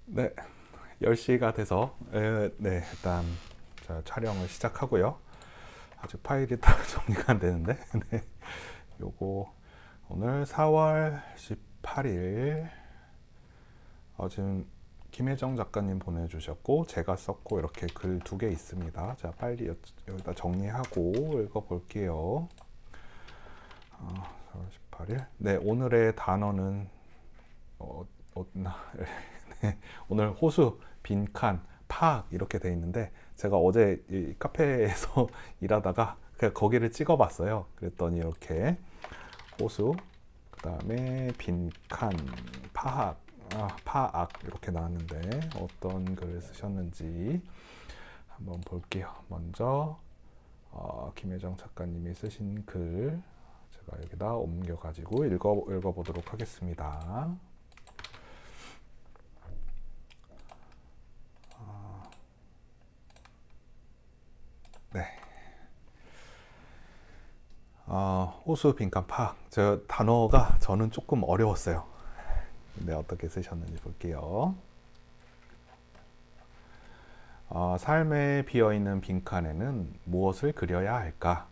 네, 10시가 돼서 네, 일단 촬영을 시작하고요. 아직 파일이 다 정리가 안 되는데 네, 요거 오늘 4월 18일 지금 김혜정 작가님 보내주셨고 제가 썼고 이렇게 글 두 개 있습니다. 자, 빨리 여기다 정리하고 읽어볼게요. 4월 18일. 네, 오늘의 단어는 어, 네, 오늘 호수, 빈칸, 파악 이렇게 돼 있는데 제가 어제 이 카페에서 일하다가 그냥 거기를 찍어봤어요. 그랬더니 이렇게 호수, 그 다음에 빈칸, 파악, 파악 이렇게 나왔는데 어떤 글을 쓰셨는지 한번 볼게요. 먼저 김혜정 작가님이 쓰신 글 제가 여기다 옮겨가지고 읽어보도록 하겠습니다. 네. 호수 빈칸 파악. 저 단어가 저는 조금 어려웠어요. 근데 어떻게 쓰셨는지 볼게요. 삶에 비어있는 빈칸에는 무엇을 그려야 할까?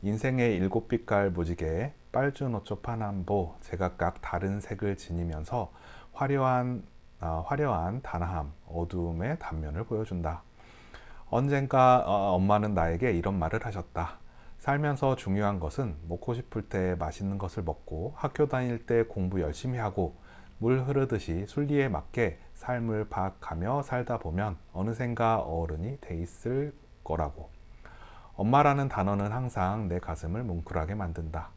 인생의 일곱 빛깔 무지개에 빨주노초 파남보 제각각 다른 색을 지니면서 화려한 단아함, 어두움의 단면을 보여준다. 언젠가 엄마는 나에게 이런 말을 하셨다. 살면서 중요한 것은 먹고 싶을 때 맛있는 것을 먹고 학교 다닐 때 공부 열심히 하고 물 흐르듯이 순리에 맞게 삶을 파악하며 살다 보면 어느샌가 어른이 돼 있을 거라고. 엄마라는 단어는 항상 내 가슴을 뭉클하게 만든다.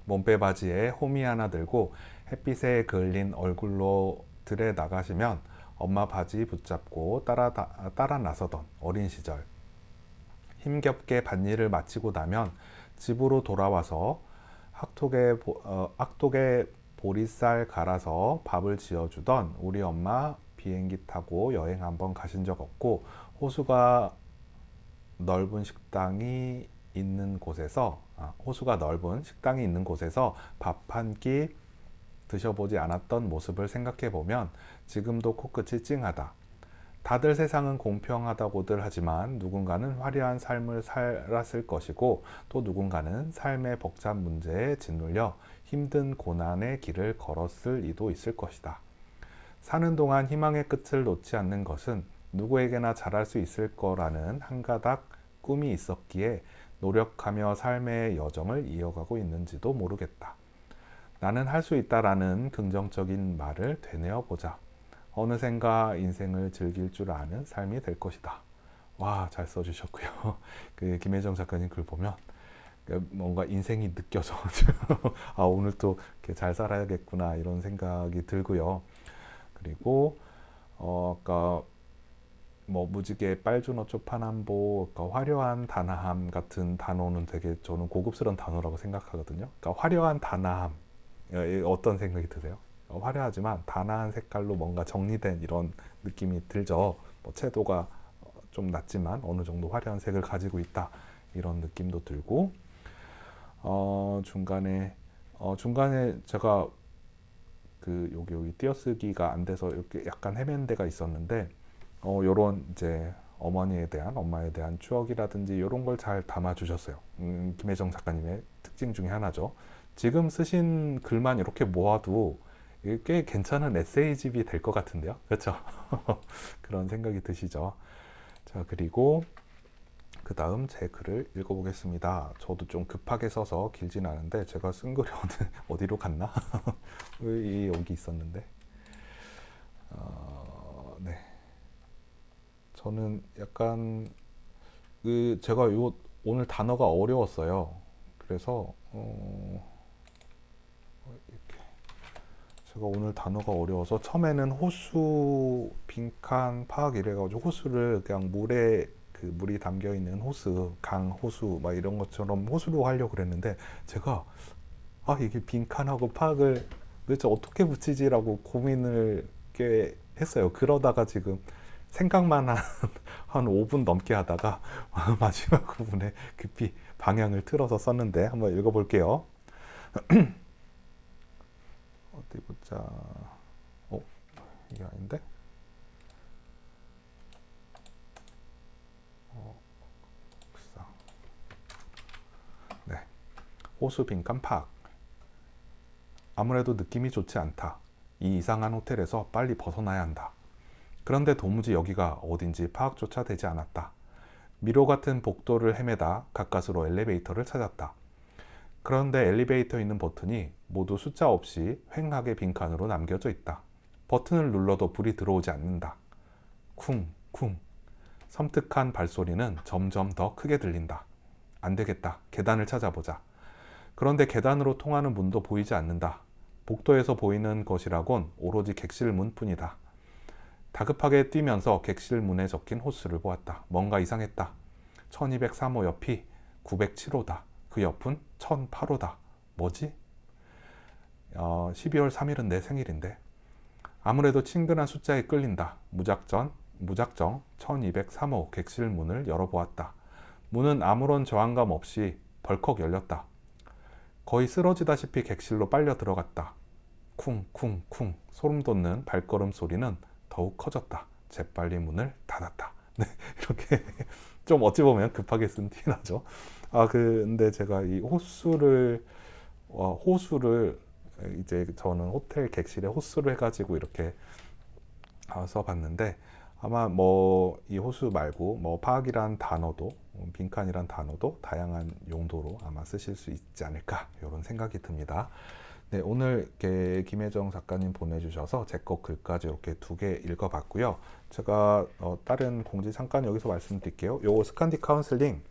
몸빼바지에 호미 하나 들고 햇빛에 그을린 얼굴로 들에 나가시면 엄마 바지 붙잡고 따라 나서던 어린 시절. 힘겹게 밭일을 마치고 나면 집으로 돌아와서 학톡에 보리쌀 갈아서 밥을 지어주던 우리 엄마. 비행기 타고 여행 한번 가신 적 없고 호수가 넓은 식당이 있는 곳에서 호수가 넓은 식당이 있는 곳에서 밥 한 끼 드셔보지 않았던 모습을 생각해 보면 지금도 코끝이 찡하다. 다들 세상은 공평하다고들 하지만 누군가는 화려한 삶을 살았을 것이고 또 누군가는 삶의 벅찬 문제에 짓눌려 힘든 고난의 길을 걸었을 이도 있을 것이다. 사는 동안 희망의 끝을 놓지 않는 것은 누구에게나 잘할 수 있을 거라는 한 가닥 꿈이 있었기에 노력하며 삶의 여정을 이어가고 있는지도 모르겠다. 나는 할 수 있다라는 긍정적인 말을 되뇌어 보자. 어느샌가 인생을 즐길 줄 아는 삶이 될 것이다. 와, 잘 써주셨고요. 그 김혜정 작가님 글 보면 뭔가 인생이 느껴져. 오늘 또 이렇게 잘 살아야겠구나 이런 생각이 들고요. 그리고 아까 뭐 무지개 빨주노초 파남보, 그러니까 화려한 단아함 같은 단어는 되게 저는 고급스러운 단어라고 생각하거든요. 그러니까 화려한 단아함 어떤 생각이 드세요? 화려하지만 단아한 색깔로 뭔가 정리된 이런 느낌이 들죠. 뭐 채도가 좀 낮지만 어느 정도 화려한 색을 가지고 있다 이런 느낌도 들고 중간에 제가 그 여기 띄어쓰기가 안 돼서 이렇게 약간 헤맨 데가 있었는데 요런 이제 엄마에 대한 추억이라든지 이런 걸 잘 담아 주셨어요. 김혜정 작가님의 특징 중에 하나죠. 지금 쓰신 글만 이렇게 모아도 꽤 괜찮은 에세이집이 될 것 같은데요. 그렇죠? 그런 생각이 드시죠. 자, 그리고 그 다음 제 글을 읽어보겠습니다. 저도 좀 급하게 써서 길진 않은데 제가 쓴 글이 어디로 갔나? 여기 있었는데. 네. 저는 약간 제가 오늘 단어가 어려웠어요. 그래서 제가 오늘 단어가 어려워서 처음에는 호수 빈칸 파악 이래가지고 호수를 그냥 물이 담겨 있는 호수, 강 호수 막 이런 것처럼 호수로 하려고 그랬는데 제가 이게 빈칸하고 파악을 도대체 어떻게 붙이지라고 고민을 꽤 했어요. 그러다가 지금 생각만 한 5분 넘게 하다가 마지막 부분에 급히 방향을 틀어서 썼는데 한번 읽어볼게요. 어디 보자. 어, 이게 아닌데? 옥상. 네. 호수 빈칸 파악. 아무래도 느낌이 좋지 않다. 이 이상한 호텔에서 빨리 벗어나야 한다. 그런데 도무지 여기가 어딘지 파악조차 되지 않았다. 미로 같은 복도를 헤매다 가까스로 엘리베이터를 찾았다. 그런데 엘리베이터 있는 버튼이 모두 숫자 없이 휑하게 빈칸으로 남겨져 있다. 버튼을 눌러도 불이 들어오지 않는다. 쿵쿵. 섬뜩한 발소리는 점점 더 크게 들린다. 안 되겠다. 계단을 찾아보자. 그런데 계단으로 통하는 문도 보이지 않는다. 복도에서 보이는 것이라곤 오로지 객실 문뿐이다. 다급하게 뛰면서 객실 문에 적힌 호수를 보았다. 뭔가 이상했다. 1203호 옆이 907호다. 그 옆은 1008호다. 뭐지? 12월 3일은 내 생일인데. 아무래도 친근한 숫자에 끌린다. 무작정 1203호 객실 문을 열어보았다. 문은 아무런 저항감 없이 벌컥 열렸다. 거의 쓰러지다시피 객실로 빨려 들어갔다. 쿵쿵쿵 소름 돋는 발걸음 소리는 더욱 커졌다. 재빨리 문을 닫았다. 네, 이렇게 좀 어찌 보면 급하게 쓴 티 나죠. 근데 제가 이 호수를 이제 저는 호텔 객실에 호수를 해가지고 이렇게 써봤는데 아마 뭐 이 호수 말고 뭐 파악이란 단어도 빈칸이란 단어도 다양한 용도로 아마 쓰실 수 있지 않을까 이런 생각이 듭니다. 네, 오늘 이렇게 김혜정 작가님 보내주셔서 제 거 글까지 이렇게 2개 읽어봤고요. 제가 다른 공지 잠깐 여기서 말씀드릴게요. 요 스칸디 카운슬링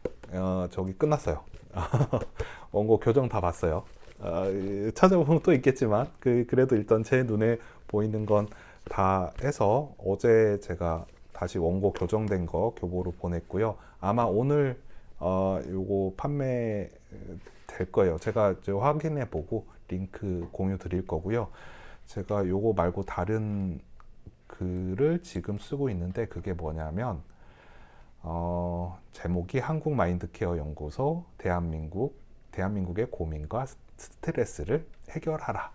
저기 끝났어요. 원고 교정 다 봤어요. 찾아보면 또 있겠지만 그래도 일단 제 눈에 보이는 건 다 해서 어제 제가 다시 원고 교정된 거 교보로 보냈고요. 아마 오늘 요거 판매 될 거예요. 제가 확인해 보고 링크 공유 드릴 거고요. 제가 요거 말고 다른 글을 지금 쓰고 있는데 그게 뭐냐면 제목이 한국 마인드케어 연구소 대한민국의 고민과 스트레스를 해결하라.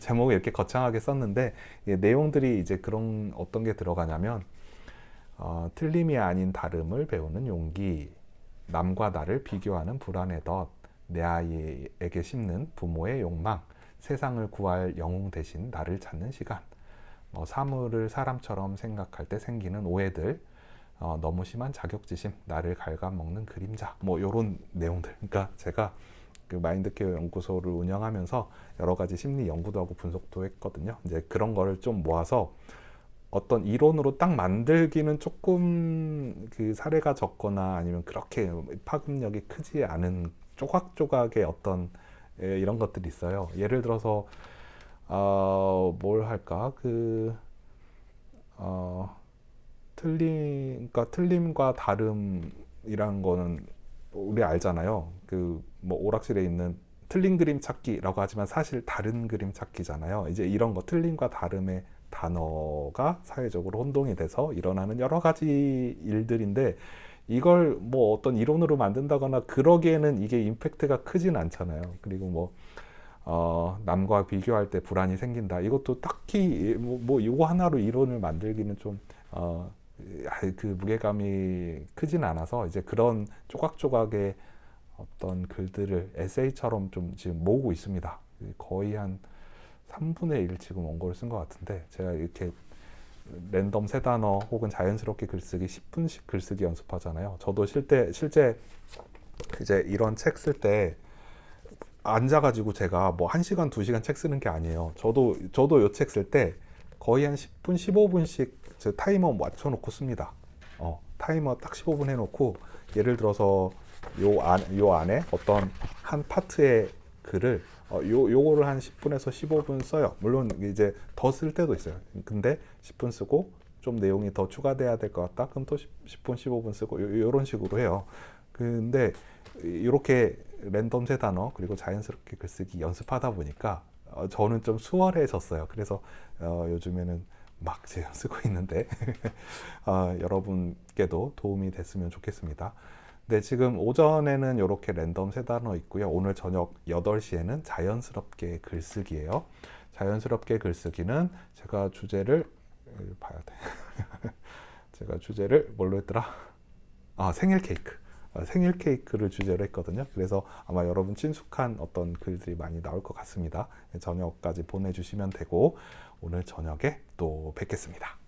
제목을 이렇게 거창하게 썼는데 내용들이 이제 그런 어떤 게 들어가냐면 틀림이 아닌 다름을 배우는 용기, 남과 나를 비교하는 불안의 덫, 내 아이에게 심는 부모의 욕망, 세상을 구할 영웅 대신 나를 찾는 시간, 사물을 사람처럼 생각할 때 생기는 오해들, 너무 심한 자격지심, 나를 갉아먹는 그림자, 이런 내용들. 그러니까 제가 그 마인드케어 연구소를 운영하면서 여러 가지 심리 연구도 하고 분석도 했거든요. 이제 그런 거를 좀 모아서 어떤 이론으로 딱 만들기는 조금 그 사례가 적거나 아니면 그렇게 파급력이 크지 않은 조각조각의 어떤 이런 것들이 있어요. 예를 들어서 뭘 할까? 그러니까 틀림과 다름이란 거는 우리 알잖아요. 오락실에 있는 틀린 그림 찾기라고 하지만 사실 다른 그림 찾기잖아요. 이제 이런 거 틀림과 다름의 단어가 사회적으로 혼동이 돼서 일어나는 여러 가지 일들인데 이걸 어떤 이론으로 만든다거나 그러기에는 이게 임팩트가 크진 않잖아요. 그리고 남과 비교할 때 불안이 생긴다. 이것도 딱히 이거 하나로 이론을 만들기는 좀 그 무게감이 크진 않아서 이제 그런 조각조각의 어떤 글들을 에세이처럼 좀 지금 모으고 있습니다. 거의 한 3분의 1 지금 원고를 쓴 것 같은데 제가 이렇게 랜덤 3단어 혹은 자연스럽게 글쓰기 10분씩 글쓰기 연습하잖아요. 저도 실제 이제 이런 책 쓸 때 앉아가지고 제가 1시간 2시간 책 쓰는 게 아니에요. 저도 이 책 쓸 때 거의 한 10분 15분씩 제 타이머 맞춰놓고 씁니다. 타이머 딱 15분 해놓고 예를 들어서 요 안에 어떤 한 파트의 글을 요거를 한 10분에서 15분 써요. 물론 이제 더 쓸 때도 있어요. 근데 10분 쓰고 좀 내용이 더 추가돼야 될 것 같다. 그럼 또 10분 15분 쓰고 요런 식으로 해요. 근데 이렇게 랜덤 3단어 그리고 자연스럽게 글쓰기 연습하다 보니까 저는 좀 수월해졌어요. 그래서 요즘에는 막 제가 쓰고 있는데 여러분께도 도움이 됐으면 좋겠습니다. 네, 지금 오전에는 이렇게 랜덤 3단어 있고요. 오늘 저녁 8시에는 자연스럽게 글쓰기예요. 자연스럽게 글쓰기는 제가 주제를 봐야 돼. 제가 주제를 뭘로 했더라? 생일 케이크. 생일 케이크를 주제로 했거든요. 그래서 아마 여러분 친숙한 어떤 글들이 많이 나올 것 같습니다. 저녁까지 보내주시면 되고 오늘 저녁에 또 뵙겠습니다.